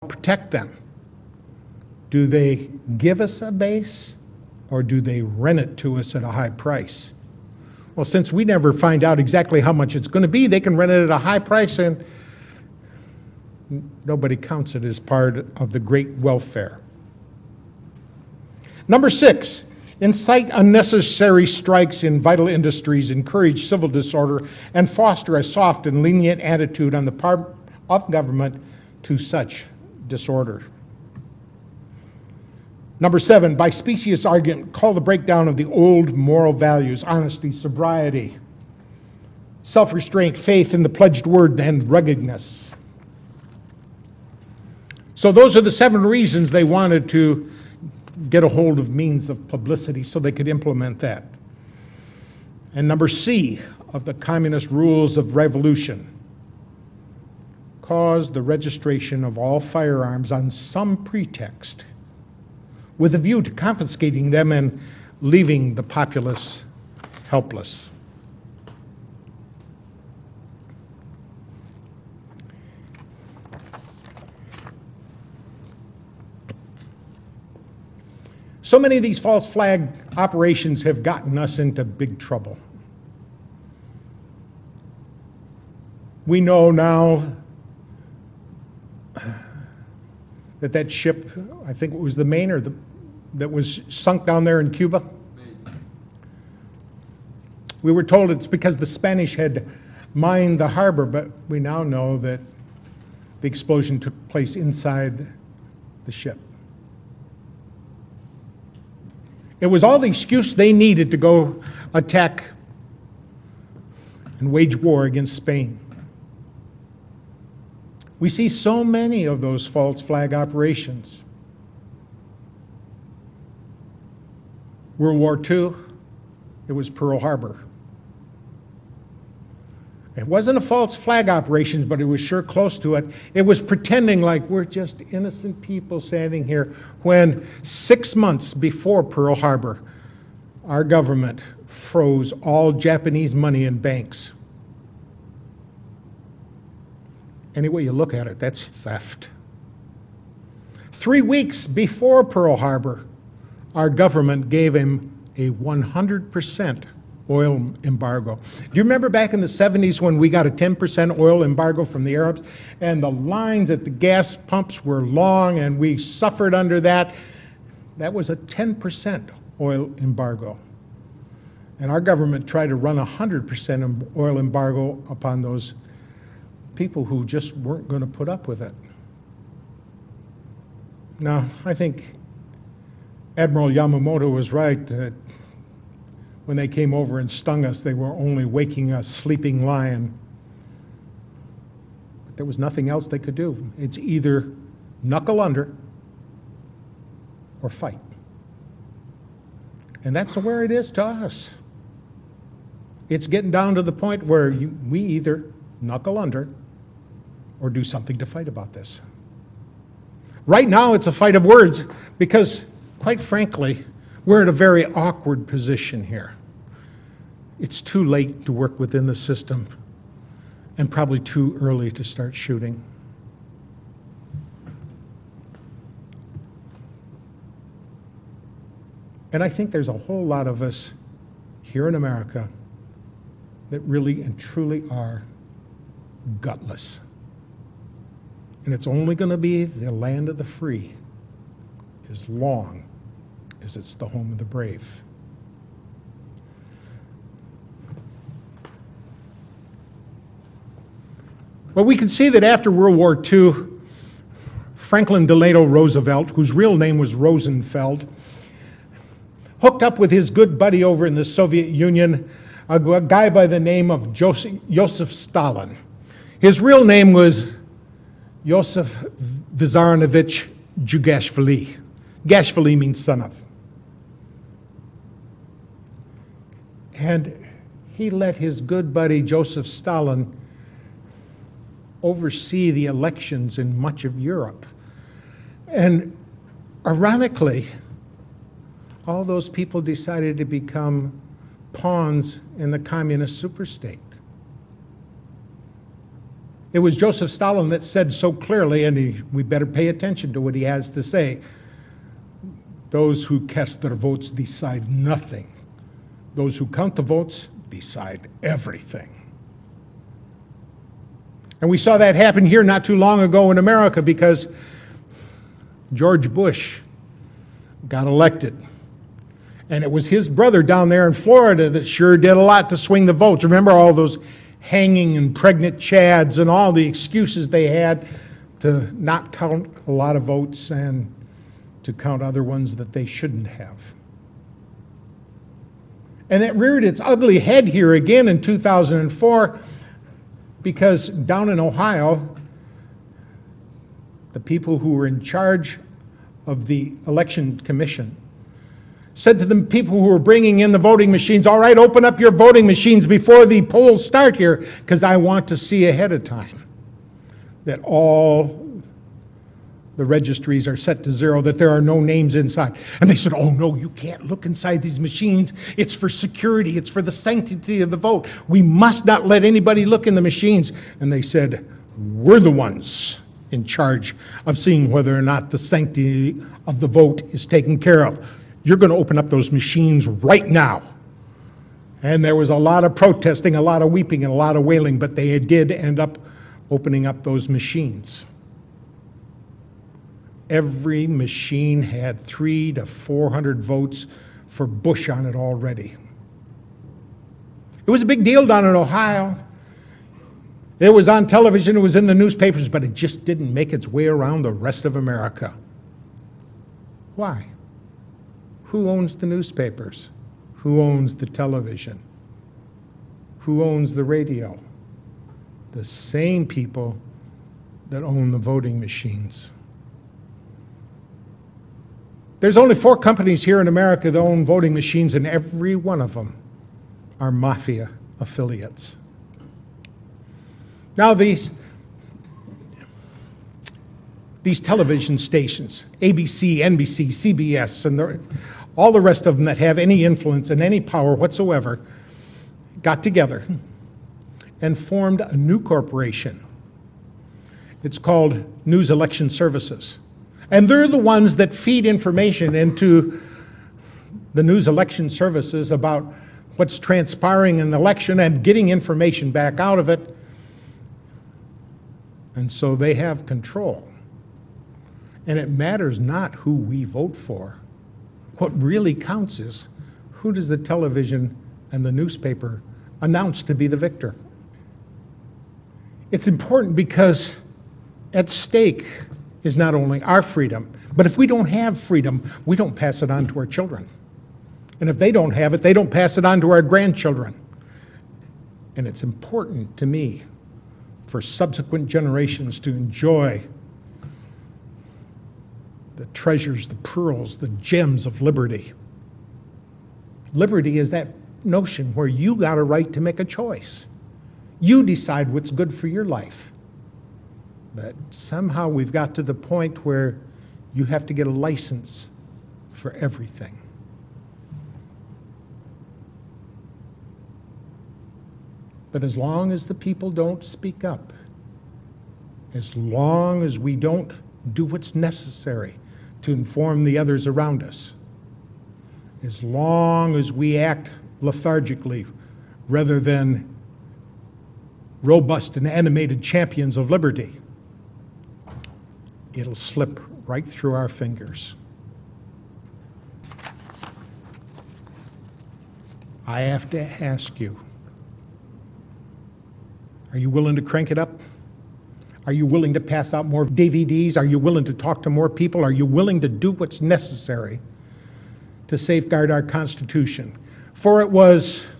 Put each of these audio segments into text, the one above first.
protect them? Do they give us a base, or do they rent it to us at a high price? Well, since we never find out exactly how much it's going to be, they can rent it at a high price, and nobody counts it as part of the great welfare. Number 6, incite unnecessary strikes in vital industries, encourage civil disorder, and foster a soft and lenient attitude on the part of government to such disorder. Number 7, by specious argument, call the breakdown of the old moral values: honesty, sobriety, self-restraint, faith in the pledged word, and ruggedness. So those are the 7 reasons they wanted to get a hold of means of publicity so they could implement that. And number C of the communist rules of revolution: cause the registration of all firearms on some pretext, with a view to confiscating them and leaving the populace helpless. So many of these false flag operations have gotten us into big trouble. We know now that ship, I think it was the Maine, or that was sunk down there in Cuba. We were told it's because the Spanish had mined the harbor, but we now know that the explosion took place inside the ship. It was all the excuse they needed to go attack and wage war against Spain. We see so many of those false flag operations. World War II, it was Pearl Harbor. It wasn't a false flag operation, but it was sure close to it. It was pretending like we're just innocent people standing here, when 6 months before Pearl Harbor, our government froze all Japanese money in banks. Any way you look at it, that's theft. 3 weeks before Pearl Harbor, our government gave him a 100% oil embargo. Do you remember back in the 70s when we got a 10% oil embargo from the Arabs, and the lines at the gas pumps were long and we suffered under that? That was a 10% oil embargo. And our government tried to run a 100% oil embargo upon those people who just weren't going to put up with it. Now, I think Admiral Yamamoto was right that when they came over and stung us, they were only waking a sleeping lion. But there was nothing else they could do. It's either knuckle under or fight. And that's where it is to us. It's getting down to the point where we either knuckle under or do something to fight about this. Right now, it's a fight of words because, quite frankly, we're in a very awkward position here. It's too late to work within the system and probably too early to start shooting. And I think there's a whole lot of us here in America that really and truly are gutless. And it's only going to be the land of the free as long as it's the home of the brave. Well, we can see that after World War II, Franklin Delano Roosevelt, whose real name was Rosenfeld, hooked up with his good buddy over in the Soviet Union, a guy by the name of Joseph Stalin. His real name was Joseph Vissarionovich Jugashvili. Gashvili means son of. And he let his good buddy Joseph Stalin oversee the elections in much of Europe. And ironically, all those people decided to become pawns in the communist superstate. It was Joseph Stalin that said so clearly, and we better pay attention to what he has to say, those who cast their votes decide nothing. Those who count the votes decide everything. And we saw that happen here not too long ago in America because George Bush got elected. And it was his brother down there in Florida that sure did a lot to swing the votes. Remember all those hanging and pregnant chads and all the excuses they had to not count a lot of votes and to count other ones that they shouldn't have. And it reared its ugly head here again in 2004 because down in Ohio, the people who were in charge of the election commission said to the people who were bringing in the voting machines, all right, open up your voting machines before the polls start here, because I want to see ahead of time that all the registries are set to zero, that there are no names inside. And they said, oh no, you can't look inside these machines. It's for security, it's for the sanctity of the vote. We must not let anybody look in the machines. And they said, we're the ones in charge of seeing whether or not the sanctity of the vote is taken care of. You're going to open up those machines right now. And there was a lot of protesting, a lot of weeping, and a lot of wailing, but they did end up opening up those machines. Every machine had 300 to 400 votes for Bush on it already. It was a big deal down in Ohio. It was on television, it was in the newspapers, but it just didn't make its way around the rest of America. Why? Who owns the newspapers? Who owns the television? Who owns the radio? The same people that own the voting machines. There's only 4 companies here in America that own voting machines, and every one of them are mafia affiliates. Now these television stations, ABC, NBC, CBS, and all the rest of them that have any influence and any power whatsoever, got together and formed a new corporation. It's called News Election Services. And they're the ones that feed information into the News Election Services about what's transpiring in the election and getting information back out of it. And so they have control. And it matters not who we vote for. What really counts is who does the television and the newspaper announce to be the victor. It's important because at stake is not only our freedom, but if we don't have freedom, we don't pass it on to our children. And if they don't have it, they don't pass it on to our grandchildren. And it's important to me for subsequent generations to enjoy the treasures, the pearls, the gems of liberty. Liberty is that notion where you got a right to make a choice. You decide what's good for your life. But somehow we've got to the point where you have to get a license for everything. But as long as the people don't speak up, as long as we don't do what's necessary to inform the others around us, as long as we act lethargically rather than robust and animated champions of liberty, it'll slip right through our fingers. I have to ask you, are you willing to crank it up? Are you willing to pass out more DVDs? Are you willing to talk to more people? Are you willing to do what's necessary to safeguard our Constitution? For it was,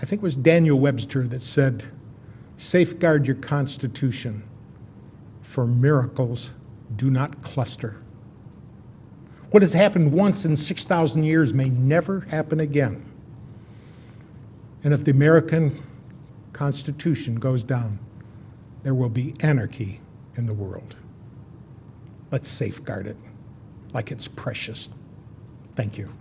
I think it was Daniel Webster that said, safeguard your Constitution, for miracles do not cluster. What has happened once in 6,000 years may never happen again. And if the American Constitution goes down, there will be anarchy in the world. Let's safeguard it like it's precious. Thank you.